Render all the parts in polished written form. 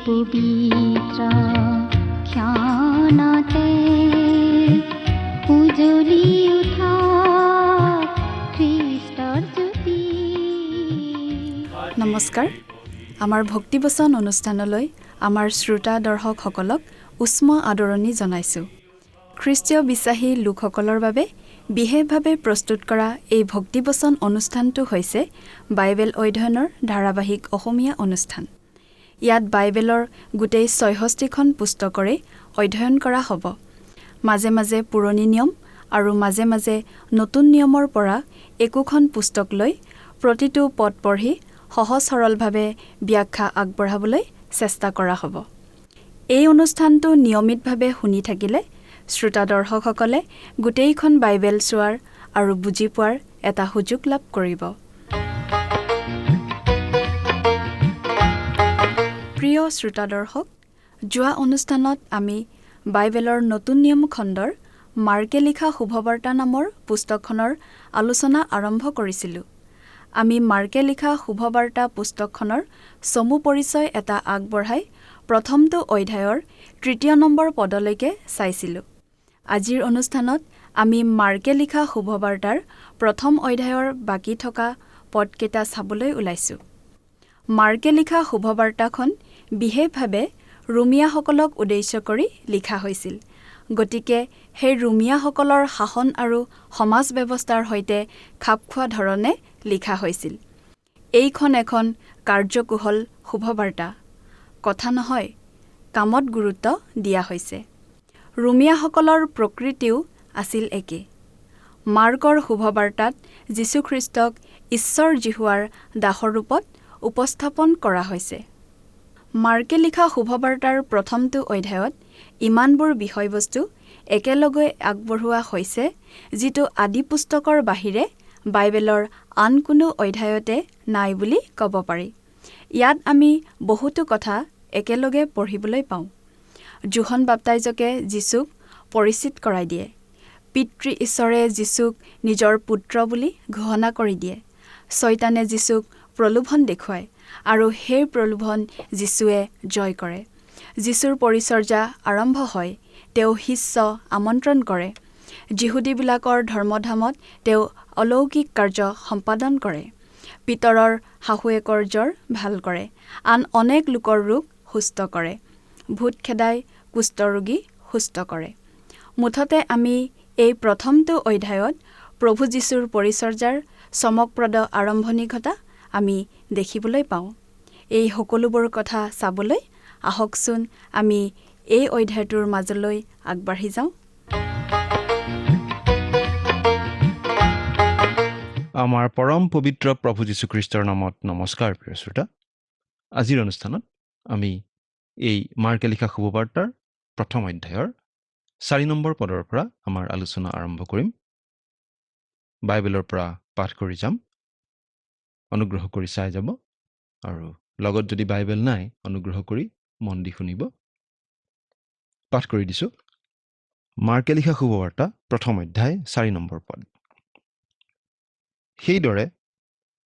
পবিত্ৰ ক্ষণতে উজলি উঠা খ্ৰীষ্টৰ জ্যোতি। নমস্কাৰ। আমাৰ ভক্তিবচন অনুষ্ঠানলৈ আমাৰ শ্ৰোতা দৰ্শকসকলক উষ্ম আদৰণি জনাইছোঁ। খ্ৰীষ্টীয় বিশ্বাসী লোকসকলৰ বাবে বিশেষভাৱে প্ৰস্তুত কৰা এই ভক্তিবচন অনুষ্ঠানটো হৈছে বাইবেল অধ্যয়নৰ ধাৰাবাহিক অসমীয়া অনুষ্ঠান। ইয়াত বাইবেলৰ গোটেই ৬৬খন পুস্তকৰে অধ্যয়ন কৰা হ'ব। মাজে মাজে পুৰণি নিয়ম আৰু মাজে মাজে নতুন নিয়মৰ পৰা একোখন পুস্তক লৈ প্ৰতিটো পদ পঢ়ি সহজ সৰলভাৱে ব্যাখ্যা আগবঢ়াবলৈ চেষ্টা কৰা হ'ব। এই অনুষ্ঠানটো নিয়মিতভাৱে শুনি থাকিলে শ্ৰোতা দৰ্শকসকলে গোটেইখন বাইবেল চোৱাৰ আৰু বুজি পোৱাৰ এটা সুযোগ লাভ কৰিব। প্ৰিয় শ্ৰোতা দৰ্শক, যোৱা অনুষ্ঠানত আমি বাইবেলৰ নতুন নিয়ম খণ্ডৰ মাৰ্কে লিখা শুভবাৰ্তা নামৰ পুস্তকখনৰ আলোচনা আৰম্ভ কৰিছিলোঁ। আমি মাৰ্কে লিখা শুভবাৰ্তা পুস্তকখনৰ চমু পৰিচয় এটা আগবঢ়াই প্ৰথমটো অধ্যায়ৰ ৩য় নম্বৰ পদলৈকে চাইছিলোঁ। আজিৰ অনুষ্ঠানত আমি মাৰ্কে লিখা শুভবাৰ্তাৰ প্ৰথম অধ্যায়ৰ বাকী থকা পদকেইটা চাবলৈ ওলাইছোঁ। মাৰ্কে লিখা শুভবাৰ্তাখন বিশেষভাৱে ৰোমিয়াসকলক উদ্দেশ্য কৰি লিখা হৈছিল। গতিকে সেই ৰোমিয়াসকলৰ শাসন আৰু সমাজ ব্যৱস্থাৰ সৈতে খাপ খোৱা ধৰণে লিখা হৈছিল। এইখন এখন কাৰ্যকুশল শুভবাৰ্তা। কথা নহয়, কামত গুৰুত্ব দিয়া হৈছে। ৰোমিয়াসকলৰ প্ৰকৃতিও আছিল একে। মাৰ্কৰ শুভবাৰ্তাত যীশুখ্ৰীষ্টক ঈশ্বৰ যীশুৱাৰ দাসৰ ৰূপত উপস্থাপন কৰা হৈছে। মাৰ্কে লিখা শুভবাৰ্তাৰ প্ৰথমটো অধ্যায়ত ইমানবোৰ বিষয়বস্তু একেলগে আগবঢ়োৱা হৈছে যিটো আদি পুস্তকৰ বাহিৰে বাইবেলৰ আন কোনো অধ্যায়তে নাই বুলি ক'ব পাৰি। ইয়াত আমি বহুতো কথা একেলগে পঢ়িবলৈ পাওঁ। যোহন বাপ্তাইজকে যীশুক পৰিচিত কৰাই দিয়ে। পিতৃ ঈশ্বৰে যীশুক নিজৰ পুত্ৰ বুলি ঘোষণা কৰি দিয়ে। শয়তানে যীশুক প্ৰলোভন দেখুৱায় আৰু সেই প্ৰলোভন যীশুৱে জয় কৰে। যীশুৰ পৰিচৰ্যা আৰম্ভ হয়। তেওঁ শিষ্য আমন্ত্ৰণ কৰে। যিহুদীবিলাকৰ ধৰ্মধামত তেওঁ অলৌকিক কাৰ্য সম্পাদন কৰে। পিতৰৰ শাহুৱেকৰ জ্বৰ ভাল কৰে। আন অনেক লোকৰ ৰোগ সুস্থ কৰে। ভূত খেদাই কুষ্ঠৰোগী সুস্থ কৰে। মুঠতে আমি এই প্ৰথমটো অধ্যায়ত প্ৰভু যীশুৰ পৰিচৰ্যাৰ চমকপ্ৰদ আৰম্ভণি ঘটা আমি দেখিবলৈ পাওঁ। এই সকলোবোৰ কথা চাবলৈ আহকচোন আমি এই অধ্যায়টোৰ মাজলৈ আগবাঢ়ি যাওঁ। আমাৰ পৰম পবিত্ৰ প্ৰভু যীশুখ্ৰীষ্টৰ নামত নমস্কাৰ। প্ৰিয় শ্ৰোতা, আজিৰ অনুষ্ঠানত আমি এই মাৰ্কে লিখা শুভবাৰ্তাৰ প্ৰথম অধ্যায়ৰ ৪ নম্বৰ পদৰ পৰা আমাৰ আলোচনা আৰম্ভ কৰিম। বাইবেলৰ পৰা পাঠ কৰি যাম। অনুগ্ৰহ কৰি চাই যাব আৰু লগত যদি বাইবেল নাই অনুগ্ৰহ কৰি মন দি শুনিব। পাঠ কৰি দিছোঁ। মাৰ্কে লিখা শুভবাৰ্তা প্ৰথম অধ্যায় ৪ নম্বৰ পদ। সেইদৰে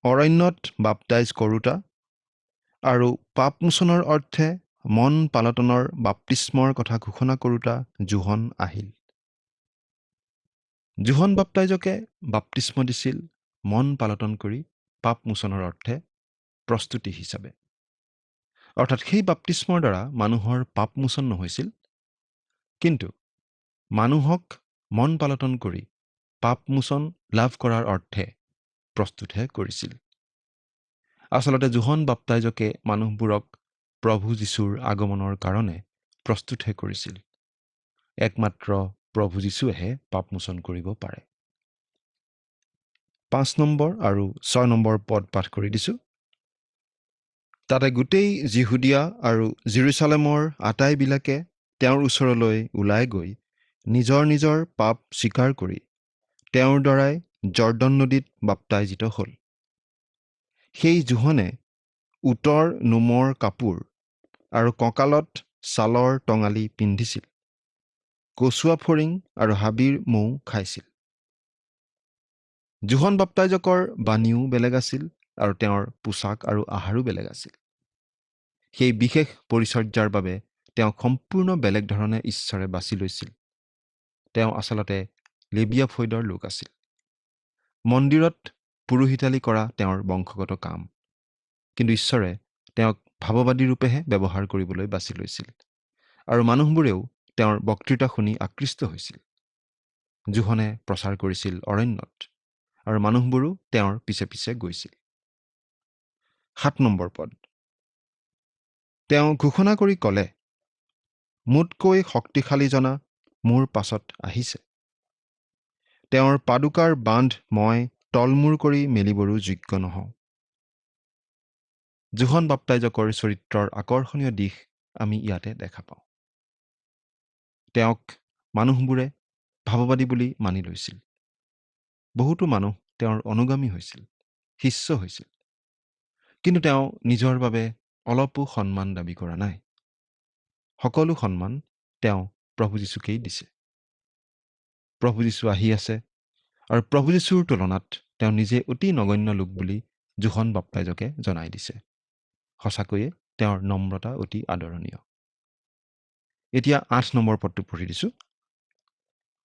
অৰণ্যত বাপ্তাইজ কৰোঁতা আৰু পাপমোচনৰ অৰ্থে মন পালটনৰ বাপ্তিস্মৰ কথা ঘোষণা কৰোঁতা যোহন আহিল। যোহন বাপ্তাইজকে বাপ্তিস্ম দিছিল মন পালটন কৰি পাপমোচনৰ অৰ্থে প্ৰস্তুতি হিচাপে। অৰ্থাৎ সেই বাপ্তিস্মৰ দ্বাৰা মানুহৰ পাপমোচন নহৈছিল, কিন্তু মানুহক মন পালটন কৰি পাপমোচন লাভ কৰাৰ অৰ্থে প্ৰস্তুতহে কৰিছিল। আচলতে যোহন বাপ্তাইজকে মানুহবোৰক প্ৰভু যীশুৰ আগমনৰ কাৰণে প্ৰস্তুতহে কৰিছিল। একমাত্ৰ প্ৰভু যীশুৱেহে পাপমোচন কৰিব পাৰে। ৫ নম্বৰ আৰু ৬ নম্বৰ পদ পাঠ কৰি দিছোঁ। তাতে গোটেই যিহুদীয়া আৰু জেৰুচালেমৰ আটাইবিলাকে তেওঁৰ ওচৰলৈ ওলাই গৈ নিজৰ নিজৰ পাপ স্বীকাৰ কৰি তেওঁৰ দ্বাৰাই জৰ্দন নদীত বাপ্তাইজিত হ'ল। সেই যোহনে উটৰ নোমৰ কাপোৰ আৰু কঁকালত ছালৰ টঙালি পিন্ধিছিল। কচুৱা ফৰিং আৰু হাবিৰ মৌ খাইছিল। যোহন বাপ্তাইজকৰ বাণীও বেলেগ আছিল আৰু তেওঁৰ পোছাক আৰু আহাৰো বেলেগ আছিল। সেই বিশেষ পৰিচৰ্যাৰ বাবে তেওঁক সম্পূৰ্ণ বেলেগ ধৰণে ঈশ্বৰে বাছি লৈছিল। তেওঁ আচলতে লেবিয়া ফৈদৰ লোক আছিল। মন্দিৰত পুৰোহিতালি কৰা তেওঁৰ বংশগত কাম, কিন্তু ঈশ্বৰে তেওঁক ভাৱবাদী ৰূপেহে ব্যৱহাৰ কৰিবলৈ বাছি লৈছিল, আৰু মানুহবোৰেও তেওঁৰ বক্তৃতা শুনি আকৃষ্ট হৈছিল। জোহনে প্ৰচাৰ কৰিছিল অৰণ্যত, আৰু মানুহবোৰো তেওঁৰ পিছে পিছে গৈছিল। 7 নম্বৰ পদ। তেওঁ ঘোষণা কৰি ক'লে, মোতকৈ শক্তিশালীজনা মোৰ পাছত আহিছে। তেওঁৰ পাদুকাৰ বান্ধ মই তলমূৰ কৰি মেলিবৰো যোগ্য নহওঁ। জোহন বাপ্তাইজকৰ চৰিত্ৰৰ আকৰ্ষণীয় দিশ আমি ইয়াতে দেখা পাওঁ। তেওঁক মানুহবোৰে ভাৱবাদী বুলি মানি লৈছিল। বহুতো মানুহ তেওঁৰ অনুগামী হৈছিল, শিষ্য হৈছিল। কিন্তু তেওঁ নিজৰ বাবে অলপো সন্মান দাবী কৰা নাই। সকলো সন্মান তেওঁ প্ৰভু যীশুকেই দিছে। প্ৰভু যীশু আহি আছে, আৰু প্ৰভু যীশুৰ তুলনাত তেওঁ নিজে অতি নগণ্য লোক বুলি জোহন বাপ্তাইজকে জনাই দিছে। সঁচাকৈয়ে তেওঁৰ নম্ৰতা অতি আদৰণীয়। এতিয়া 8 নম্বৰ পদটো পঢ়ি দিছোঁ।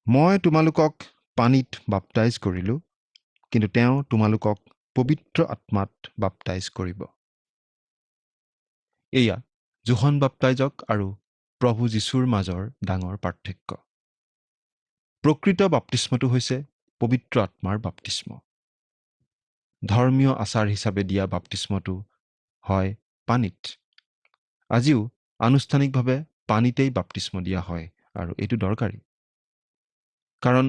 মই তোমালোকক পানীত বাপ্তাইজ কৰিলোঁ, কিন্তু তেওঁ তোমালোকক পবিত্ৰ আত্মাত বাপ্তাইজ কৰিব। এয়া জোহন বাপ্তাইজক আৰু প্ৰভু যীশুৰ মাজৰ ডাঙৰ পাৰ্থক্য। প্ৰকৃত বাপ্তিস্মটো হৈছে পবিত্ৰ আত্মাৰ বাপ্তিস্ম। ধৰ্মীয় আচাৰ হিচাপে দিয়া বাপ্তিস্মটো হয় পানীত। আজিও আনুষ্ঠানিকভাৱে পানীতেই বাপ্তিস্ম দিয়া হয়, আৰু এইটো দৰকাৰী। কাৰণ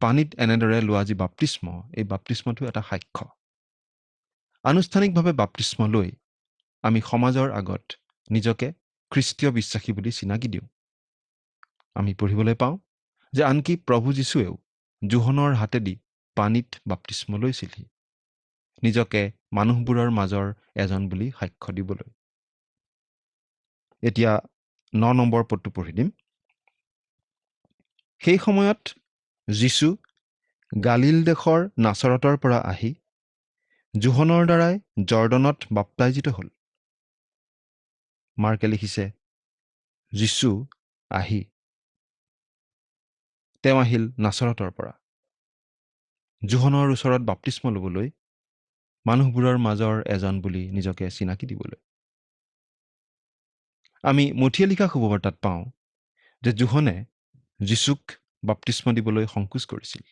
পানীত এনেদৰে লোৱা যি বাপ্তিস্ম, এই বাপ্তিস্মটো এটা সাক্ষ্য। আনুষ্ঠানিকভাৱে বাপ্তিস্ম লৈ আমি সমাজৰ আগত নিজকে খ্ৰীষ্টীয় বিশ্বাসী বুলি চিনাকি দিওঁ। আমি পঢ়িবলৈ পাওঁ যে আনকি প্ৰভু যীশুৱেও জোহনৰ হাতেদি পানীত বাপ্তিস্ম লৈছিলহি, নিজকে মানুহবোৰৰ মাজৰ এজন বুলি সাক্ষ্য দিবলৈ। এতিয়া 9 নম্বৰ পদটো পঢ়ি দিম। সেই সময়ত যীশু গালিল দেশৰ নাচৰতৰ পৰা আহি জোহনৰ দ্বাৰাই জৰ্দনত বাপ্তাইজিত হ'ল। মাৰ্কে লিখিছে, যীশু আহি। তেওঁ আহিল নাচৰতৰ পৰা জোহনৰ ওচৰত বাপ্তিস্ম ল'বলৈ, মানুহবোৰৰ মাজৰ এজন বুলি নিজকে চিনাকি দিবলৈ। আমি মথিয়ে লিখা শুভবাৰ্তাত পাওঁ যে জোহনে যীশুক বাপ্তিস্ম দিবলৈ সংকোচ কৰিছিল।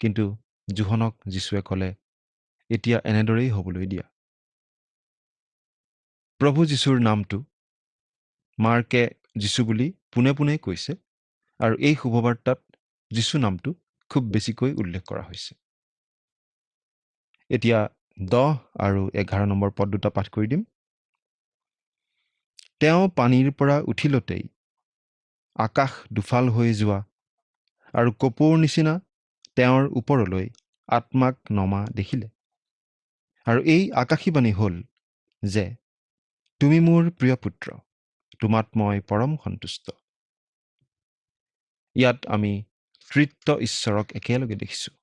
কিন্তু জোহনক যীশুৱে ক'লে, এতিয়া এনেদৰেই হ'বলৈ দিয়া। প্ৰভু যীশুৰ নামটো মাৰ্কে যীশু বুলি পোনে পোনে কৈছে, আৰু এই শুভবাৰ্তাত যীশু নামটো খুব বেছিকৈ উল্লেখ কৰা হৈছে। এতিয়া 10 আৰু 11 নম্বৰ পদ দুটা পাঠ কৰি দিম। তেওঁ পানীৰ পৰা উঠিলতেই আকাশ দুফাল হৈ যোৱা আৰু কপৌৰ নিচিনা তেওঁৰ ওপৰলৈ আত্মাক নমা দেখিলে। আৰু এই আকাশীবাণী হ'ল যে, তুমি মোৰ প্ৰিয় পুত্ৰ, তোমাত মই পৰম সন্তুষ্ট। ইয়াত আমি তৃত্ব ঈশ্বৰক একেলগে দেখিছোঁ।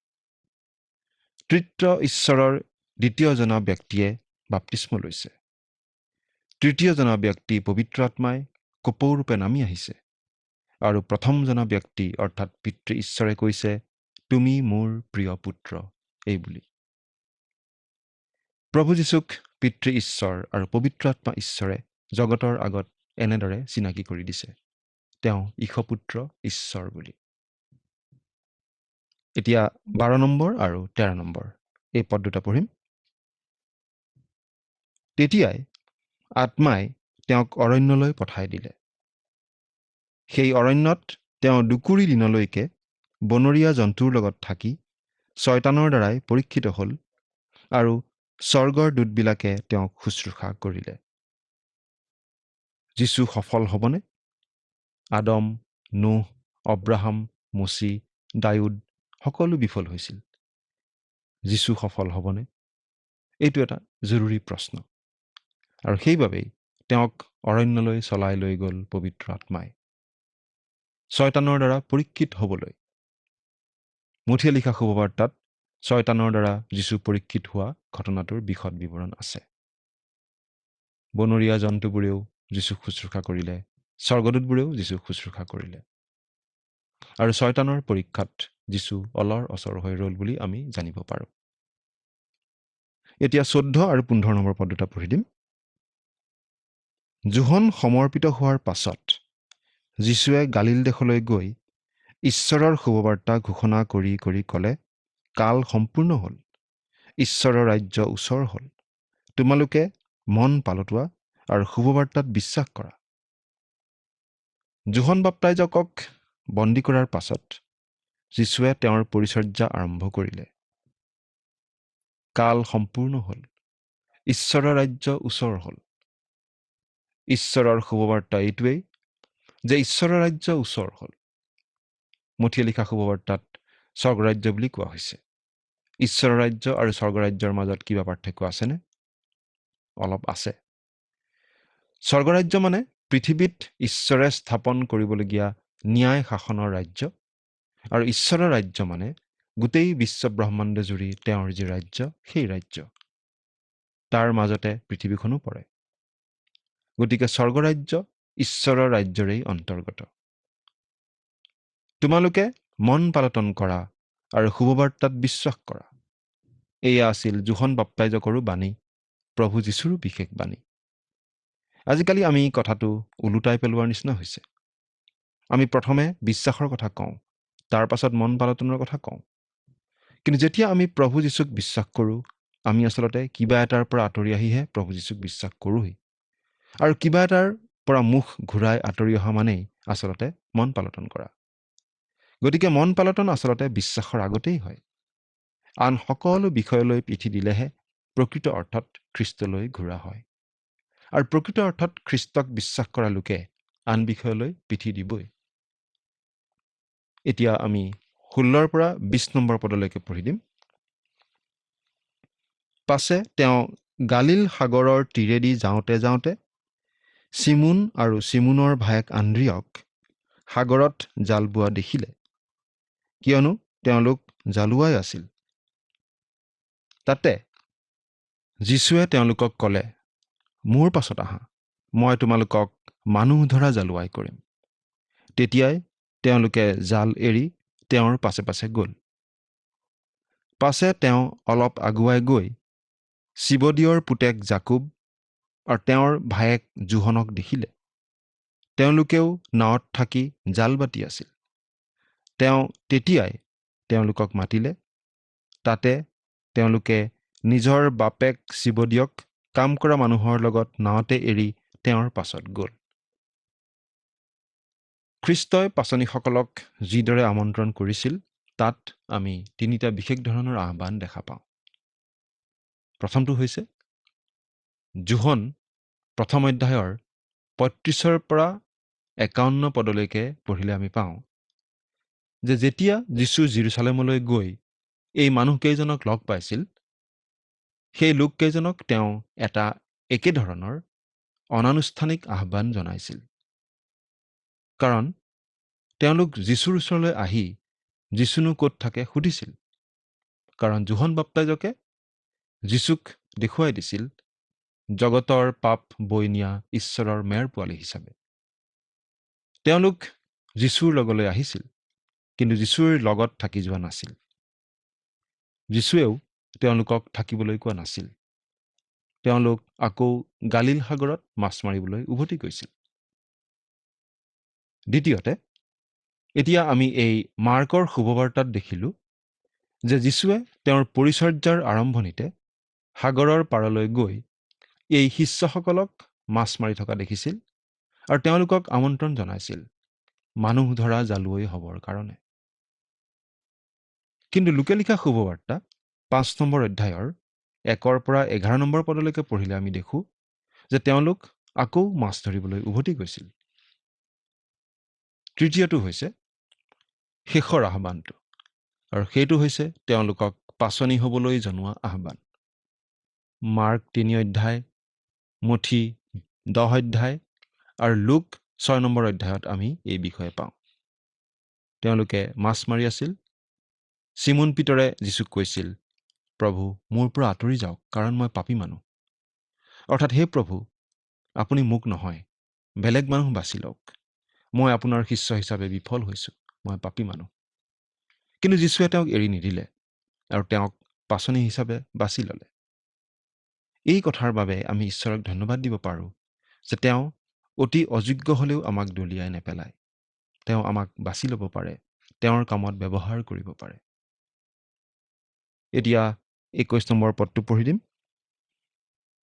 তৃত্ব ঈশ্বৰৰ দ্বিতীয়জনা ব্যক্তিয়ে বাপ্তিস্ম লৈছে। তৃতীয়জনা ব্যক্তি পবিত্ৰ আত্মাই কপৌৰূপে নামি আহিছে, আৰু প্ৰথমজনা ব্যক্তি অৰ্থাৎ পিতৃ ঈশ্বৰে কৈছে, তুমি মোৰ প্ৰিয় পুত্ৰ, এই বুলি। প্ৰভু যীশুক পিতৃ ঈশ্বৰ আৰু পবিত্ৰ আত্মা ঈশ্বৰে জগতৰ আগত এনেদৰে চিনাকি কৰি দিছে, তেওঁ ঈশপুত্ৰ ঈশ্বৰ বুলি। এতিয়া 12 নম্বৰ আৰু 13 নম্বৰ এই পদ দুটা পঢ়িম। তেতিয়াই আত্মাই তেওঁক অৰণ্যলৈ পঠাই দিলে। সেই অৰণ্যত তেওঁ 2 দিনলৈকে বনৰীয়া জন্তুৰ লগত থাকি শয়তানৰ দ্বাৰাই পৰীক্ষিত হ'ল, আৰু স্বৰ্গৰ দূতবিলাকে তেওঁক শুশ্ৰূষা কৰিলে। যীশু সফল হ'বনে? আদম, নোহ, অব্ৰাহাম, মুচি, দাউদ সকলো বিফল হৈছিল। যীশু সফল হ'বনে? এইটো এটা জৰুৰী প্ৰশ্ন, আৰু সেইবাবেই তেওঁক অৰণ্যলৈ চলাই লৈ গ'ল পবিত্ৰ আত্মাই, শয়তানৰ দ্বাৰা পৰীক্ষিত হ'বলৈ। মথিয়ে লিখা শুভবাৰ্তাত শয়তানৰ দ্বাৰা যীশু পৰীক্ষিত হোৱা ঘটনাটোৰ বিশদ বিৱৰণ আছে। বনৰীয়া জন্তুবোৰেও যীশুক শুশ্ৰূষা কৰিলে, স্বৰ্গদূতবোৰেও যীশুক শুশ্ৰূষা কৰিলে। আৰু শয়তানৰ পৰীক্ষাত যীশু অলৰ অচৰ হৈ ৰ'ল বুলি আমি জানিব পাৰোঁ। এতিয়া 14 আৰু 15 নম্বৰ পদ দুটা পঢ়ি দিম। জোহন সমৰ্পিত হোৱাৰ পাছত যীশুৱে গালিল দেশলৈ গৈ ঈশ্বৰৰ শুভবাৰ্তা ঘোষণা কৰি কৰি ক'লে, কাল সম্পূৰ্ণ হ'ল, ঈশ্বৰৰ ৰাজ্য ওচৰ হ'ল, তোমালোকে মন পালটোৱা আৰু শুভবাৰ্তাত বিশ্বাস কৰা। জোহন বাপ্তাইজকক বন্দী কৰাৰ পাছত যীশুৱে তেওঁৰ পৰিচৰ্যা আৰম্ভ কৰিলে। কাল সম্পূৰ্ণ হ'ল, ঈশ্বৰৰ ৰাজ্য ওচৰ হ'ল। ঈশ্বৰৰ শুভবাৰ্তা এইটোৱেই যে ঈশ্বৰৰ ৰাজ্য ওচৰ হ'ল। মথিয়ে লিখা শুভবাৰ্তাত স্বৰ্গৰাজ্য বুলি কোৱা হৈছে। ঈশ্বৰৰ ৰাজ্য আৰু স্বৰ্গৰাজ্যৰ মাজত কিবা পাৰ্থক্য আছেনে? অলপ আছে। স্বৰ্গৰাজ্য মানে পৃথিৱীত ঈশ্বৰে স্থাপন কৰিবলগীয়া ন্যায় শাসনৰ ৰাজ্য, আৰু ঈশ্বৰৰ ৰাজ্য মানে গোটেই বিশ্ব ব্ৰহ্মাণ্ড জুৰি তেওঁৰ যি ৰাজ্য, সেই ৰাজ্য। তাৰ মাজতে পৃথিৱীখনো পৰে। গতিকে স্বৰ্গৰাজ্য ঈশ্বৰৰ ৰাজ্যৰেই অন্তৰ্গত। তোমালোকে মন পালটন কৰা আৰু শুভবাৰ্তাত বিশ্বাস কৰা। এয়া আছিল জোহন বাপ্তাইজকৰো বাণী, প্ৰভু যীশুৰো বিশেষ বাণী। আজিকালি আমি কথাটো ওলোটাই পেলোৱাৰ নিচিনা হৈছে। আমি প্ৰথমে বিশ্বাসৰ কথা কওঁ, তাৰ পাছত মন পালটনৰ কথা কওঁ। কিন্তু যেতিয়া আমি প্ৰভু যীশুক বিশ্বাস কৰোঁ, আমি আচলতে কিবা এটাৰ পৰা আঁতৰি আহিহে প্ৰভু যীশুক বিশ্বাস কৰোঁহি। আৰু কিবা এটাৰ পৰা মুখ ঘূৰাই আঁতৰি অহা মানেই আচলতে মন পালটন কৰা। গতিকে মন পালটন আচলতে বিশ্বাসৰ আগতেই হয়। আন সকলো বিষয়লৈ পিঠি দিলেহে প্ৰকৃত অৰ্থত খ্ৰীষ্টলৈ ঘূৰা হয়। আৰু প্ৰকৃত অৰ্থত খ্ৰীষ্টক বিশ্বাস কৰা লোকে আন বিষয়লৈ পিঠি দিবই। এতিয়া আমি 16 পৰা 20 নম্বৰ পদলৈকে পঢ়ি দিম। পাছে তেওঁ গালিল সাগৰৰ তীৰেদি যাওঁতে যাওঁতে চিমোন আৰু চিমোনৰ ভায়েক আন্দ্ৰিয়ক সাগৰত জাল বোৱা দেখিলে, কিয়নো তেওঁলোক জালুৱাই আছিল। তাতে যীশুৱে তেওঁলোকক ক'লে, মোৰ পাছত আহা, মই তোমালোকক মানুহ ধৰা জালুৱাই কৰিম। তেতিয়াই তেওঁলোকে জাল এৰি তেওঁৰ পাছে পাছে গ'ল। পাছে তেওঁ অলপ আগুৱাই গৈ চিবদিয়ৰ পুতেক জাকুব আৰু তেওঁৰ ভায়েক জোহনক দেখিলে। তেওঁলোকেও নাৱত থাকি জাল বাতি আছিল। তেওঁ তেতিয়াই তেওঁলোকক মাতিলে। তাতে তেওঁলোকে নিজৰ বাপেক চিবদিয়ক কাম কৰা মানুহৰ লগত নাৱতে এৰি তেওঁৰ পাছত গ'ল। খ্ৰীষ্টই পাচনিসকলক যিদৰে আমন্ত্ৰণ কৰিছিল, তাত আমি তিনিটা বিশেষ ধৰণৰ আহ্বান দেখা পাওঁ। প্ৰথমটো হৈছে জোহন 1 অধ্যায়ৰ 35 পৰা 51 পদলৈকে পঢ়িলে আমি পাওঁ যে যেতিয়া যীশু জেৰুজালেমলৈ গৈ এই মানুহকেইজনক লগ পাইছিল, সেই লোককেইজনক তেওঁ এটা একেধৰণৰ অনানুষ্ঠানিক আহ্বান জনাইছিল। কাৰণ তেওঁলোক যীশুৰ ওচৰলৈ আহি যীশুনো ক'ত থাকে সুধিছিল। কাৰণ জোহন বাপ্তাইজকে যীশুক দেখুৱাই দিছিল জগতৰ পাপ বৈ নিয়া ঈশ্বৰৰ মেৰ পোৱালী হিচাপে। তেওঁলোক যীশুৰ লগলৈ আহিছিল, কিন্তু যীশুৰ লগত থাকি যোৱা নাছিল। যীশুৱেও তেওঁলোকক থাকিবলৈ কোৱা নাছিল। তেওঁলোক আকৌ গালিল সাগৰত মাছ মাৰিবলৈ উভতি গৈছিল। দ্বিতীয়তে, এতিয়া আমি এই মাৰ্কৰ শুভবাৰ্তাত দেখিলোঁ যে যীশুৱে তেওঁৰ পৰিচৰ্যাৰ আৰম্ভণিতে সাগৰৰ পাৰলৈ গৈ এই শিষ্যসকলক মাছ মাৰি থকা দেখিছিল আৰু তেওঁলোকক আমন্ত্ৰণ জনাইছিল মানুহ ধৰা জালুৱৈ হ'বৰ কাৰণে। কিন্তু লোকে লিখা শুভবাৰ্তা 5 নম্বৰ অধ্যায়ৰ 1 পৰা 11 নম্বৰ পদলৈকে পঢ়িলে আমি দেখোঁ যে তেওঁলোক আকৌ মাছ ধৰিবলৈ উভতি গৈছিল। তৃতীয়টো হৈছে শেষৰ আহ্বানটো, আৰু সেইটো হৈছে তেওঁলোকক পাচনি হ'বলৈ জনোৱা আহ্বান। মাৰ্ক 3 অধ্যায়, মথি 10 অধ্যায় আৰু লুক 6 নম্বৰ অধ্যায়ত আমি এই বিষয়ে পাওঁ। তেওঁলোকে মাছ মাৰি আছিল। চিমোন পিতৰে যীশুক কৈছিল, প্ৰভু, মোৰ পৰা আঁতৰি যাওক, কাৰণ মই পাপী মানুহ। অৰ্থাৎ হে প্ৰভু, আপুনি মোক নহয়, বেলেগ মানুহ বাছি লওক। মই আপোনাৰ শিষ্য হিচাপে বিফল হৈছোঁ, মই পাপী মানুহ। কিন্তু যীশুৱে তেওঁক এৰি নিদিলে আৰু তেওঁক পাচনি হিচাপে বাছি ল'লে। এই কথাৰ বাবে আমি ঈশ্বৰক ধন্যবাদ দিব পাৰোঁ যে তেওঁ অতি অযোগ্য হ'লেও আমাক দলিয়াই নেপেলায়। তেওঁ আমাক বাছি ল'ব পাৰে, তেওঁৰ কামত ব্যৱহাৰ কৰিব পাৰে। এতিয়া 21 নম্বৰ পদটো পঢ়ি দিম।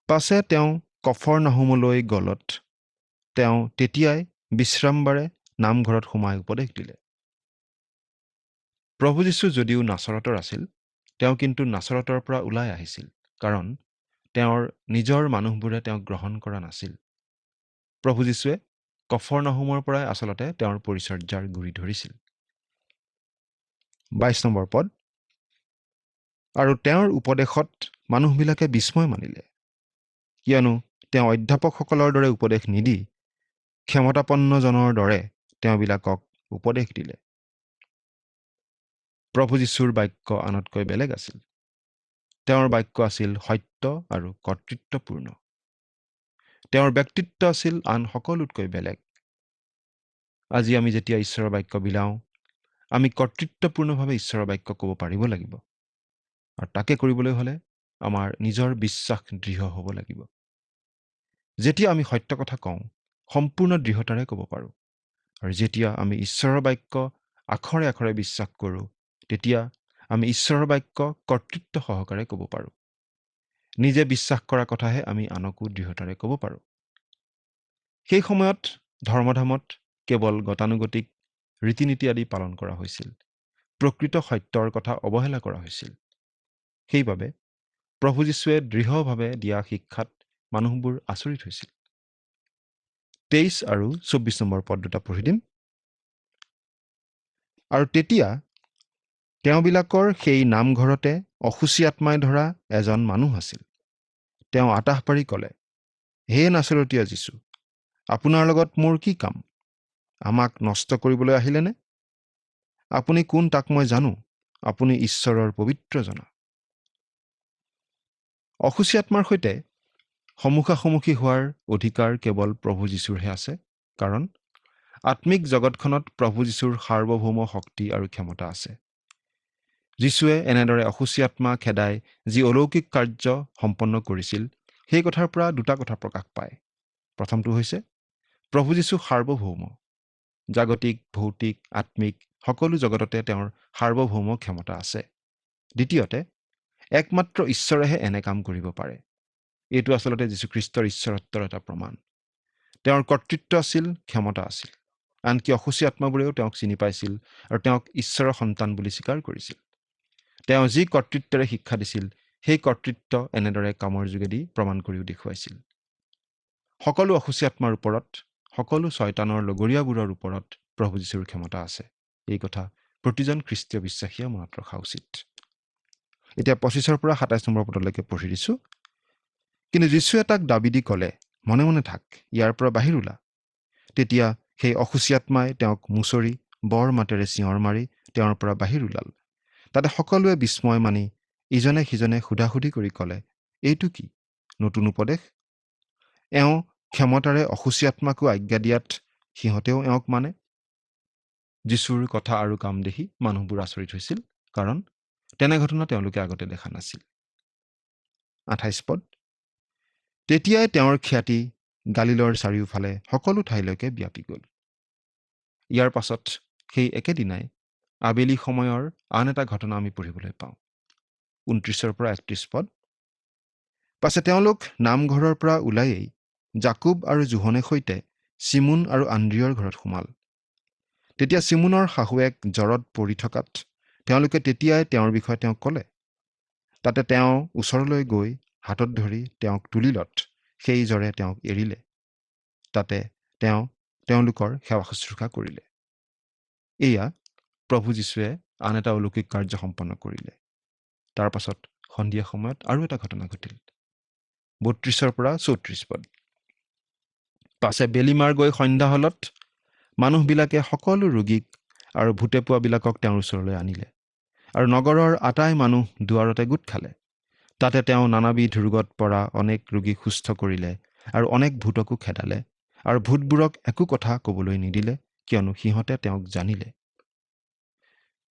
পাছে তেওঁ কফৰনাহুমলৈ গলত তেওঁ তেতিয়াই বিশ্ৰামবাৰে নামঘৰত সোমাই উপদেশ দিলে। প্ৰভু যীশু যদিও নাচৰতৰ আছিল, তেওঁ কিন্তু নাচৰতৰ পৰা ওলাই আহিছিল, কাৰণ তেওঁৰ নিজৰ মানুহবোৰে তেওঁক গ্ৰহণ কৰা নাছিল। প্ৰভু যীশুৱে কফৰনাহুমৰ পৰাই আচলতে তেওঁৰ পৰিচৰ্যাৰ গুৰি ধৰিছিল। 22 নম্বৰ পদ। আৰু তেওঁৰ উপদেশত মানুহবিলাকে বিস্ময় মানিলে, কিয়নো তেওঁ অধ্যাপকসকলৰ দৰে উপদেশ নিদি ক্ষমতাপন্নজনৰ দৰে তেওঁবিলাকক উপদেশ দিলে। প্ৰভু যীশুৰ বাক্য আনতকৈ বেলেগ আছিল। তেওঁৰ বাক্য আছিল সত্য আৰু কৰ্তৃত্বপূৰ্ণ। তেওঁৰ ব্যক্তিত্ব আছিল আন সকলোতকৈ বেলেগ। আজি আমি যেতিয়া ঈশ্বৰৰ বাক্য বিলাওঁ, আমি কৰ্তৃত্বপূৰ্ণভাৱে ঈশ্বৰৰ বাক্য ক'ব পাৰিব লাগিব। আৰু তাকে কৰিবলৈ হ'লে আমাৰ নিজৰ বিশ্বাস দৃঢ় হ'ব লাগিব। যেতিয়া আমি সত্য কথা কওঁ, সম্পূৰ্ণ দৃঢ়তাৰে ক'ব পাৰোঁ। আৰু যেতিয়া আমি ঈশ্বৰৰ বাক্য আখৰে আখৰে বিশ্বাস কৰোঁ, তেতিয়া আমি ঈশ্বৰৰ বাক্য কৰ্তৃত্ব সহকাৰে ক'ব পাৰোঁ। নিজে বিশ্বাস কৰা কথাহে আমি আনকো দৃঢ়তাৰে ক'ব পাৰোঁ। সেই সময়ত ধৰ্মধামত কেৱল গতানুগতিক ৰীতি নীতি আদি পালন কৰা হৈছিল। প্ৰকৃত সত্যৰ কথা অৱহেলা কৰা হৈছিল। সেইবাবে প্ৰভু যীশুৱে দৃঢ়ভাৱে দিয়া শিক্ষাত মানুহবোৰ আচৰিত হৈছিল। 23 আৰু 24 নম্বৰ পদ দুটা পঢ়ি দিম। আৰু তেতিয়া তেওঁবিলাকৰ সেই নামঘৰতে অসুচী আত্মাই ধৰা এজন মানুহ আছিল। তেওঁ আতাহ পাৰি ক'লে, হে নাচৰতীয়া যীশু, আপোনাৰ লগত মোৰ কি কাম? আমাক নষ্ট কৰিবলৈ আহিলেনে? আপুনি কোন তাক মই জানো, আপুনি ঈশ্বৰৰ পবিত্ৰ জনা। অসুচী আত্মাৰ সৈতে সন্মুখাসন্মুখী হোৱাৰ অধিকাৰ কেৱল প্ৰভু যীশুৰহে আছে, কাৰণ আত্মিক জগতখনত প্ৰভু যীশুৰ সাৰ্বভৌম শক্তি আৰু ক্ষমতা আছে। যীশুৱে এনেদৰে অসুচী আত্মা খেদাই যি অলৌকিক কাৰ্য সম্পন্ন কৰিছিল, সেই কথাৰ পৰা দুটা কথা প্ৰকাশ পায়। প্ৰথমটো হৈছে প্ৰভু যীশু সাৰ্বভৌম। জাগতিক, ভৌতিক, আত্মিক সকলো জগততে তেওঁৰ সাৰ্বভৌম ক্ষমতা আছে। দ্বিতীয়তে, একমাত্ৰ ঈশ্বৰেহে এনে কাম কৰিব পাৰে। এইটো আচলতে যীশুখ্ৰীষ্টৰ ঈশ্বৰত্বৰ এটা প্ৰমাণ। তেওঁৰ কৰ্তৃত্ব আছিল, ক্ষমতা আছিল। আনকি অসুচী আত্মাবোৰেও তেওঁক চিনি পাইছিল আৰু তেওঁক ঈশ্বৰৰ সন্তান বুলি স্বীকাৰ কৰিছিল। তেওঁ যি কৰ্তৃত্বৰে শিক্ষা দিছিল, সেই কৰ্তৃত্ব এনেদৰে কামৰ যোগেদি প্ৰমাণ কৰিও দেখুৱাইছিল। সকলো অসুচী আত্মাৰ ওপৰত, সকলো শয়তানৰ লগৰীয়াবোৰৰ ওপৰত প্ৰভু যীশুৰ ক্ষমতা আছে। এই কথা প্ৰতিজন খ্ৰীষ্টীয় বিশ্বাসীয়ে মনত ৰখা উচিত। এতিয়া 25 পৰা 27 নম্বৰ পদলৈকে পঢ়ি দিছোঁ। কিন্তু যীশুৱে তাক দাবী দি ক'লে, মনে মনে থাক, ইয়াৰ পৰা বাহিৰ ওলা। তেতিয়া সেই অসুচী আত্মাই তেওঁক মুচৰি বৰ মাতেৰে চিঞৰ মাৰি তেওঁৰ পৰা বাহিৰ ওলাল। তাতে সকলোৱে বিস্ময় মানি ইজনে সিজনে সোধাসুধি কৰি ক'লে, এইটো কি নতুন উপদেশ? এওঁ ক্ষমতাৰে অসুচী আত্মাকো আজ্ঞা দিয়াত সিহঁতেও এওঁক মানে? যীশুৰ কথা আৰু কাম দেখি মানুহবোৰ আচৰিত হৈছিল, কাৰণ তেনে ঘটনা তেওঁলোকে আগতে দেখা নাছিল। 28 পদ। তেতিয়াই তেওঁৰ খ্যাতি গালিলৰ চাৰিওফালে সকলো ঠাইলৈকে বিয়পি গ'ল। ইয়াৰ পাছত সেই একেদিনাই আবেলি সময়ৰ আন এটা ঘটনা আমি পঢ়িবলৈ পাওঁ। 29 পৰা 31 পদ। পাছে তেওঁলোক নামঘৰৰ পৰা ওলায়েই জাকুব আৰু জোহনে সৈতে চিমোন আৰু আন্দ্ৰিয়ৰ ঘৰত সোমাল। তেতিয়া চিমোনৰ শাহুৱেক জ্বৰত পৰি থকাত তেওঁলোকে তেতিয়াই তেওঁৰ বিষয়ে তেওঁক ক'লে। তাতে তেওঁ ওচৰলৈ গৈ হাতত ধৰি তেওঁক তুলিলত সেই জ্বৰে তেওঁক এৰিলে। তাতে তেওঁ তেওঁলোকৰ সেৱা শুশ্ৰূষা কৰিলে। এয়া প্ৰভু যীশুৱে আন এটা অলৌকিক কাৰ্য সম্পন্ন কৰিলে। তাৰ পাছত সন্ধিয়া সময়ত আৰু এটা ঘটনা ঘটিল। 32 পৰা 34 পদ। পাছে বেলিমাৰ গৈ সন্ধ্যা হলত মানুহবিলাকে সকলো ৰোগীক আৰু ভূতে পোৱাবিলাকক তেওঁৰ ওচৰলৈ আনিলে, আৰু নগৰৰ আটাই মানুহ দুৱাৰতে গোট খালে। তাতে তেওঁ নানাবিধ ৰোগত পৰা অনেক ৰোগীক সুস্থ কৰিলে আৰু অনেক ভূতকো খেদালে আৰু ভূতবোৰক একো কথা ক'বলৈ নিদিলে, কিয়নো সিহঁতে তেওঁক জানিলে।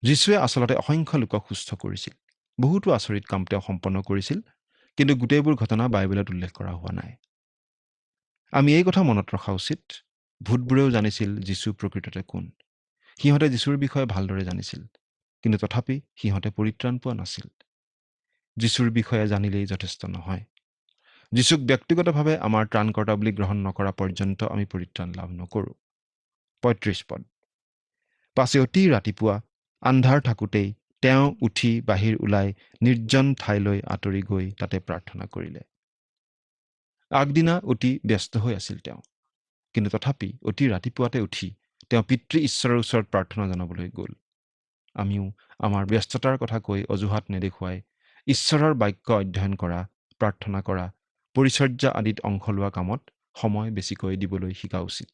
যীশুৱে আচলতে অসংখ্য লোকক সুস্থ কৰিছিল। বহুতো আচৰিত কাম তেওঁ সম্পন্ন কৰিছিল, কিন্তু গোটেইবোৰ ঘটনা বাইবেলত উল্লেখ কৰা হোৱা নাই। আমি এই কথা মনত ৰখা উচিত, ভূতবোৰেও জানিছিল যীশু প্ৰকৃততে কোন। সিহঁতে যীশুৰ বিষয়ে ভালদৰে জানিছিল, কিন্তু তথাপি সিহঁতে পৰিত্ৰাণ পোৱা নাছিল। যীশুৰ বিষয়ে জানিলেই যথেষ্ট নহয়। যীশুক ব্যক্তিগতভাৱে আমাৰ ত্ৰাণকৰ্তা বুলি গ্ৰহণ নকৰা পৰ্যন্ত আমি পৰিত্ৰাণ লাভ নকৰোঁ। ৩৫ পদ। পাছে অতি ৰাতিপুৱা আন্ধাৰ থাকোঁতেই তেওঁ উঠি বাহিৰ ওলাই নিৰ্জন ঠাইলৈ আঁতৰি গৈ তাতে প্ৰাৰ্থনা কৰিলে। আগদিনা অতি ব্যস্ত হৈ আছিল তেওঁ, কিন্তু তথাপি অতি ৰাতিপুৱাতে উঠি তেওঁ পিতৃ ঈশ্বৰৰ ওচৰত প্ৰাৰ্থনা জনাবলৈ গ'ল। আমিও আমাৰ ব্যস্ততাৰ কথা কৈ অজুহাত নেদেখুৱাই ঈশ্বৰৰ বাক্য অধ্যয়ন কৰা, প্ৰাৰ্থনা কৰা, পৰিচৰ্যা আদিত অংশ লোৱা কামত সময় বেছিকৈ দিবলৈ শিকা উচিত।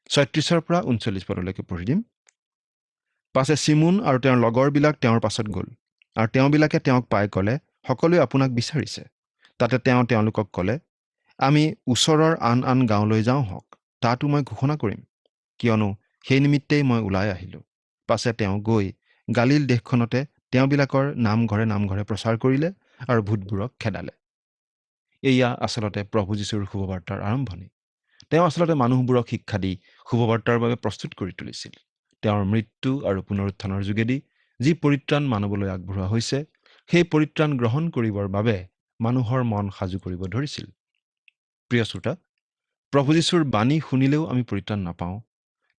৩৬ পৰা ৩৯ পদলৈকে পঢ়ি দিম। পাছে চিমোন আৰু তেওঁৰ লগৰবিলাক তেওঁৰ পাছত গ'ল, আৰু তেওঁবিলাকে তেওঁক পাই ক'লে, সকলোৱে আপোনাক বিচাৰিছে। তাতে তেওঁ তেওঁলোকক ক'লে, আমি ওচৰৰ আন আন গাঁৱলৈ যাওঁ হওক, তাতো মই ঘোষণা কৰিম, কিয়নো সেই নিমিত্তেই মই ওলাই আহিলোঁ। পাছে তেওঁ গৈ গালিল দেশখনতে তেওঁবিলাকৰ নামঘৰে প্ৰচাৰ কৰিলে আৰু ভূতবোৰক খেদালে। এয়া আচলতে প্ৰভু যীশুৰ শুভবাৰ্তাৰ আৰম্ভণি। তেওঁ আচলতে মানুহবোৰক শিক্ষা দি শুভবাৰ্তাৰ বাবে প্ৰস্তুত কৰি তুলিছিল। তেওঁৰ মৃত্যু আৰু পুনৰুত্থানৰ যোগেদি যি পৰিত্ৰাণ মানৱলৈ আগবঢ়োৱা হৈছে, সেই পৰিত্ৰাণ গ্ৰহণ কৰিবৰ বাবে মানুহৰ মন সাজু কৰিব ধৰিছিল। প্ৰিয় শ্ৰোতা, প্ৰভু যীশুৰ বাণী শুনিলেও আমি পৰিত্ৰাণ নাপাওঁ,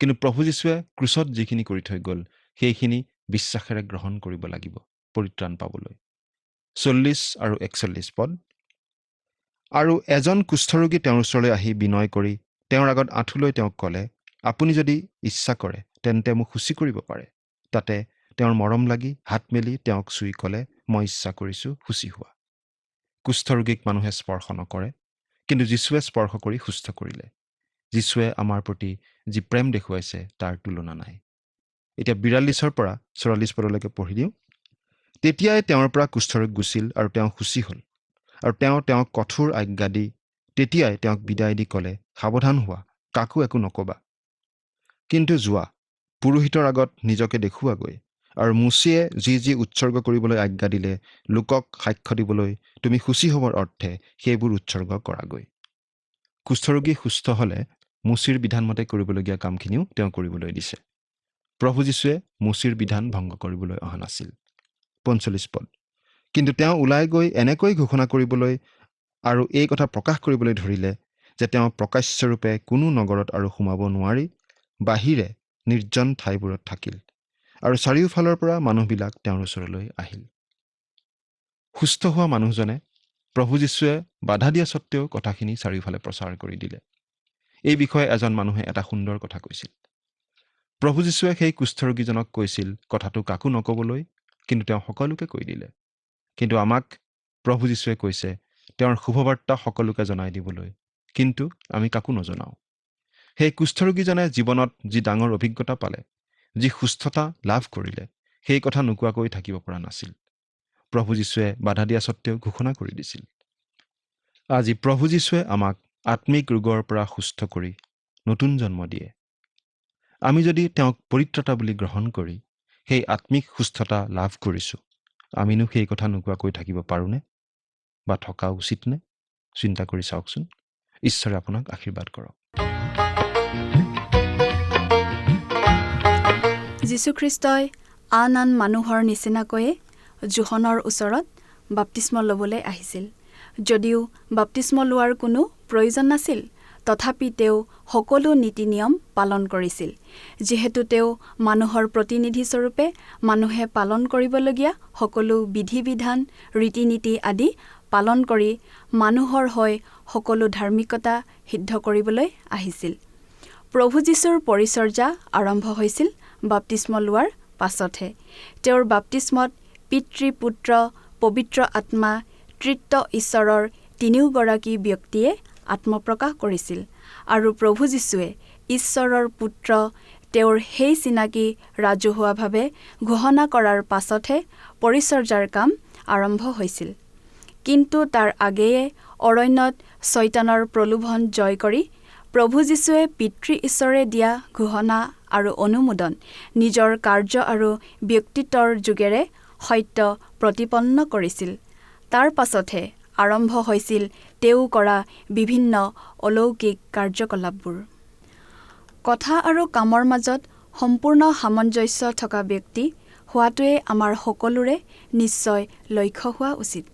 কিন্তু প্ৰভু যীশুৱে ক্ৰুচত যিখিনি কৰি থৈ গ'ল, সেইখিনি বিশ্বাসেৰে গ্ৰহণ কৰিব লাগিব পৰিত্ৰাণ পাবলৈ। ৪০ আৰু ৪১ পদ। আৰু এজন কুষ্ঠৰোগী তেওঁৰ ওচৰলৈ আহি বিনয় কৰি তেওঁৰ আগত আঁঠু লৈ তেওঁক ক'লে, আপুনি যদি ইচ্ছা কৰে তেন্তে মোক শুচি কৰিব পাৰে। তাতে তেওঁৰ মৰম লাগি হাত মেলি তেওঁক চুই ক'লে, মই ইচ্ছা কৰিছোঁ, শুচি হোৱা। কুষ্ঠৰোগীক মানুহে স্পৰ্শ নকৰে, কিন্তু যীশুৱে স্পৰ্শ কৰি সুস্থ কৰিলে। যীশুৱে আমাৰ প্ৰতি যি প্ৰেম দেখুৱাইছে তাৰ তুলনা নাই। এতিয়া ৪২ পৰা ৪৪ পদলৈকে পঢ়ি দিওঁ। তেতিয়াই তেওঁৰ পৰা কুষ্ঠৰোগ গুচিল আৰু তেওঁ শুচি হ'ল। আৰু তেওঁক কঠোৰ আজ্ঞা দি তেতিয়াই তেওঁক বিদায় দি ক'লে, সাৱধান হোৱা, কাকো একো নক'বা, কিন্তু যোৱা, পুৰোহিতৰ আগত নিজকে দেখুৱাগৈ, আৰু মুচিয়ে যি উৎসৰ্গ কৰিবলৈ আজ্ঞা দিলে লোকক সাক্ষ্য দিবলৈ তুমি শুচি হ'বৰ অৰ্থে সেইবোৰ উৎসৰ্গ কৰাগৈ। কুষ্ঠৰোগী সুস্থ হ'লে মুচিৰ বিধানমতে কৰিবলগীয়া কামখিনিও তেওঁ কৰিবলৈ দিছে। প্ৰভু যীশুৱে মুচিৰ বিধান ভংগ কৰিবলৈ অহা নাছিল। ৪৫ পদ। কিন্তু তেওঁ ওলাই গৈ এনেকৈ ঘোষণা কৰিবলৈ আৰু এই কথা প্ৰকাশ কৰিবলৈ ধৰিলে যে তেওঁ প্ৰকাশ্যৰূপে কোনো নগৰত আৰু সোমাব নোৱাৰি বাহিৰে নিৰ্জন ঠাইবোৰত থাকিল, আৰু চাৰিওফালৰ পৰা মানুহবিলাক তেওঁৰ ওচৰলৈ আহিল। সুস্থ হোৱা মানুহজনে প্ৰভু যীশুৱে বাধা দিয়া সত্ত্বেও কথাখিনি চাৰিওফালে প্ৰচাৰ কৰি দিলে। এই বিষয়ে এজন মানুহে এটা সুন্দৰ কথা কৈছিল। প্ৰভু যীশুৱে সেই কুষ্ঠৰোগীজনক কৈছিল কথাটো কাকো নক'বলৈ, কিন্তু তেওঁ সকলোকে কৈ দিলে। কিন্তু আমাক প্ৰভু যীশুৱে কৈছে তেওঁৰ শুভবাৰ্তা সকলোকে জনাই দিবলৈ, কিন্তু আমি কাকো নজনাওঁ। সেই কুষ্ঠৰোগীজনে জীৱনত যি ডাঙৰ অভিজ্ঞতা পালে, যি সুস্থতা লাভ কৰিলে, সেই কথা নোকোৱাকৈ থাকিব পৰা নাছিল। প্ৰভু যীশুৱে বাধা দিয়া সত্ত্বেও ঘোষণা কৰি দিছিল। আজি প্ৰভু যীশুৱে আমাক আত্মিক ৰোগৰ পৰা সুস্থ কৰি নতুন জন্ম দিয়ে। আমি যদি তেওঁক পৰিত্ৰাতা বুলি গ্ৰহণ কৰি সেই আত্মিক সুস্থতা লাভ কৰিছোঁ, আমিনো সেই কথা নোকোৱাকৈ থাকিব পাৰোঁনে বা থকা উচিতনে? চিন্তা কৰি চাওকচোন। ঈশ্বৰে আপোনাক আশীৰ্বাদ কৰক। যীশুখ্ৰীষ্টই আন মানুহৰ নিচিনাকৈয়ে জোহনৰ ওচৰত বাপ্তিস্ম ল'বলৈ আহিছিল। যদিও বাপ্তিস্ম লোৱাৰ কোনো প্ৰয়োজন নাছিল, তথাপি তেওঁ সকলো নীতি নিয়ম পালন কৰিছিল, যিহেতু তেওঁ মানুহৰ প্ৰতিনিধিস্বৰূপে মানুহে পালন কৰিবলগীয়া সকলো বিধি বিধান, ৰীতি নীতি আদি পালন কৰি মানুহৰ হৈ সকলো ধাৰ্মিকতা সিদ্ধ কৰিবলৈ আহিছিল। প্ৰভু যীশুৰ পৰিচৰ্যা আৰম্ভ হৈছিল বাপ্তিস্ম লোৱাৰ পাছতহে। তেওঁৰ বাপ্তিস্মত পিতৃ, পুত্ৰ, পবিত্ৰ আত্মা, তৃত্ব ঈশ্বৰৰ তিনিওগৰাকী ব্যক্তিয়ে আত্মপ্ৰকাশ কৰিছিল, আৰু প্ৰভু যীশুৱে ঈশ্বৰৰ পুত্ৰ তেওঁৰ সেই চিনাকি ৰাজহুৱাভাৱে ঘোষণা কৰাৰ পাছতহে পৰিচৰ্যাৰ কাম আৰম্ভ হৈছিল। কিন্তু তাৰ আগেয়ে অৰণ্যত শয়তানৰ প্ৰলোভন জয় কৰি প্ৰভু যীশুৱে পিতৃ ঈশ্বৰে দিয়া ঘোষণা আৰু অনুমোদন নিজৰ কাৰ্য আৰু ব্যক্তিত্বৰ যোগেৰে সত্য প্ৰতিপন্ন কৰিছিল। তাৰ পাছতহে আৰম্ভ হৈছিল তেওঁ কৰা বিভিন্ন অলৌকিক কাৰ্যকলাপবোৰ। কথা আৰু কামৰ মাজত সম্পূৰ্ণ সামঞ্জস্য থকা ব্যক্তি হোৱাটোৱে আমাৰ সকলোৰে নিশ্চয় লক্ষ্য হোৱা উচিত।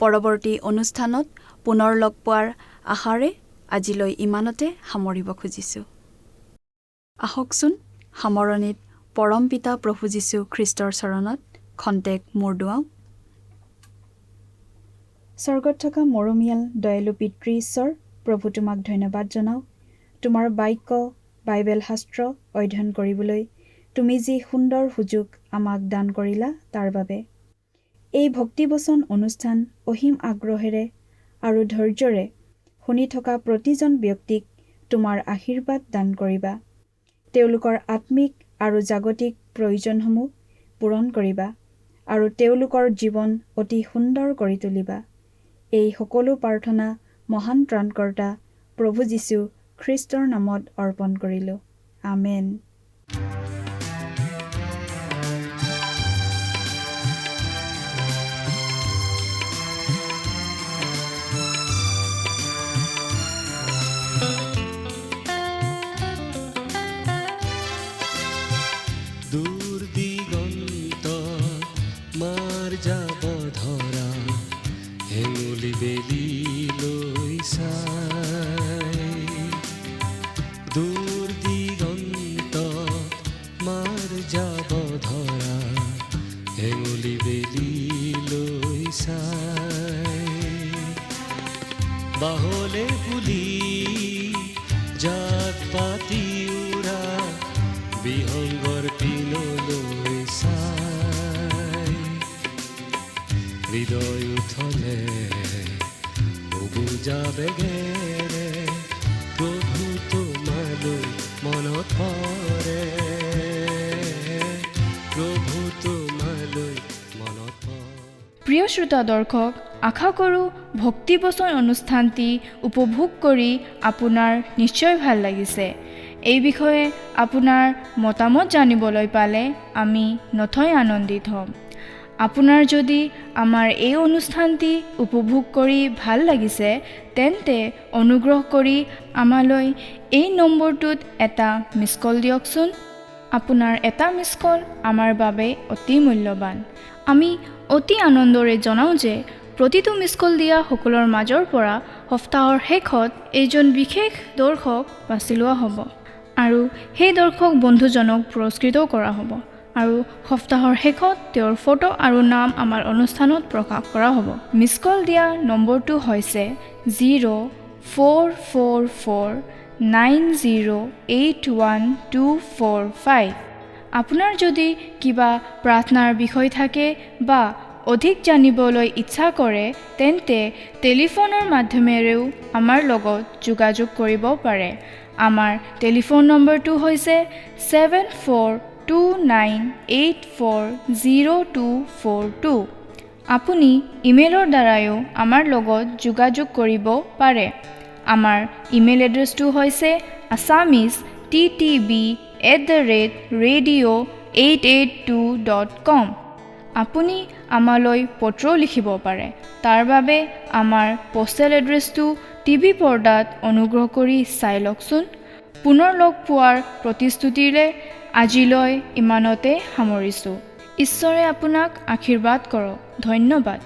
পৰৱৰ্তী অনুষ্ঠানত পুনৰ লগ পোৱাৰ আশাৰে আজিলৈ ইমানতে সামৰিব খুজিছোঁ। আহকচোন সামৰণিত পৰম পিতা প্ৰভু যীশু খ্ৰীষ্টৰ চৰণত খন্তেক মূৰ দুৱাওঁ। স্বৰ্গত থকা মৰমীয়াল দয়ালু পিতৃ ঈশ্বৰ, প্ৰভু তোমাক ধন্যবাদ জনাওঁ। তোমাৰ বাক্য বাইবেল শাস্ত্ৰ অধ্যয়ন কৰিবলৈ তুমি যি সুন্দৰ সুযোগ আমাক দান কৰিলা তাৰ বাবে। এই ভক্তিবচন অনুষ্ঠান অসীম আগ্ৰহেৰে আৰু ধৈৰ্যৰে শুনি থকা প্ৰতিজন ব্যক্তিক তোমাৰ আশীৰ্বাদ দান কৰিবা। তেওঁলোকৰ আত্মিক আৰু জাগতিক প্ৰয়োজনসমূহ পূৰণ কৰিবা আৰু তেওঁলোকৰ জীৱন অতি সুন্দৰ কৰি তুলিবা। এই সকলো প্ৰাৰ্থনা মহান ত্ৰাণকৰ্তা প্ৰভু যীশু খ্ৰীষ্টৰ নামত অৰ্পণ কৰিলোঁ। আমেন। দূৰ দিগন্ত মাৰ যাব ধৰা হেঙুলি বেলি লৈ চাই, দূৰ দিগন্ত মাৰ যাব ধৰা হেঙুলি বেলি লৈ চাই, বাহলে পুলি জাক পাতি উৰা বিহংগৰ পিনলৈ চাই, হৃদয় উঠলে উবুজা বেগেৰে প্ৰভু তোমালৈ মনত পৰে, প্ৰভু তোমালৈ মনত পৰে। প্ৰিয় শ্ৰোতা দৰ্শক, আশা কৰোঁ ভক্তিবচন অনুষ্ঠানটি উপভোগ কৰি আপোনাৰ নিশ্চয় ভাল লাগিছে। এই বিষয়ে আপোনাৰ মতামত জানিবলৈ পালে আমি নথৈ আনন্দিত হ'ম। আপোনাৰ যদি আমাৰ এই অনুষ্ঠানটি উপভোগ কৰি ভাল লাগিছে তেন্তে অনুগ্ৰহ কৰি আমালৈ এই নম্বৰটোত এটা মিছ কল দিয়কচোন। আপোনাৰ এটা মিছ কল আমাৰ বাবে অতি মূল্যৱান। আমি অতি আনন্দৰে জনাওঁ যে প্ৰতিটো মিছ কল দিয়া সকলৰ মাজৰ পৰা সপ্তাহৰ শেষত এজন বিশেষ দৰ্শক বাছি লোৱা হ'ব আৰু সেই দৰ্শক বন্ধুজনক পুৰস্কৃতও কৰা হ'ব আৰু সপ্তাহৰ শেষত তেওঁৰ ফটো আৰু নাম আমাৰ অনুষ্ঠানত প্ৰকাশ কৰা হ'ব। মিছ কল দিয়া নম্বৰটো হৈছে 0444908125। আপোনাৰ যদি কিবা প্ৰাৰ্থনাৰ বিষয় থাকে বা অধিক জানিবলৈ ইচ্ছা কৰে তেন্তে টেলিফোনৰ মাধ্যমেৰেও আমাৰ লগত যোগাযোগ কৰিব পাৰে। আমাৰ টেলিফোন নম্বৰটো হৈছে 7429840242। আপুনি ইমেইলৰ দ্বাৰাও আমাৰ লগত যোগাযোগ কৰিব পাৰে। আমাৰ ইমেইল এড্ৰেছটো হৈছে assamese@radio882.com। আপুনি আমালৈ পত্ৰ লিখিব পাৰে। তাৰ বাবে আমাৰ পোষ্টেল এড্ৰেছটো টিভি পৰ্দাত অনুগ্ৰহ কৰি চাই লওকচোন। পুনৰ লগ পোৱাৰ প্ৰতিশ্ৰুতিৰে আজিলৈ ইমানতে সামৰিছোঁ। ঈশ্বৰে আপোনাক আশীৰ্বাদ কৰক। ধন্যবাদ।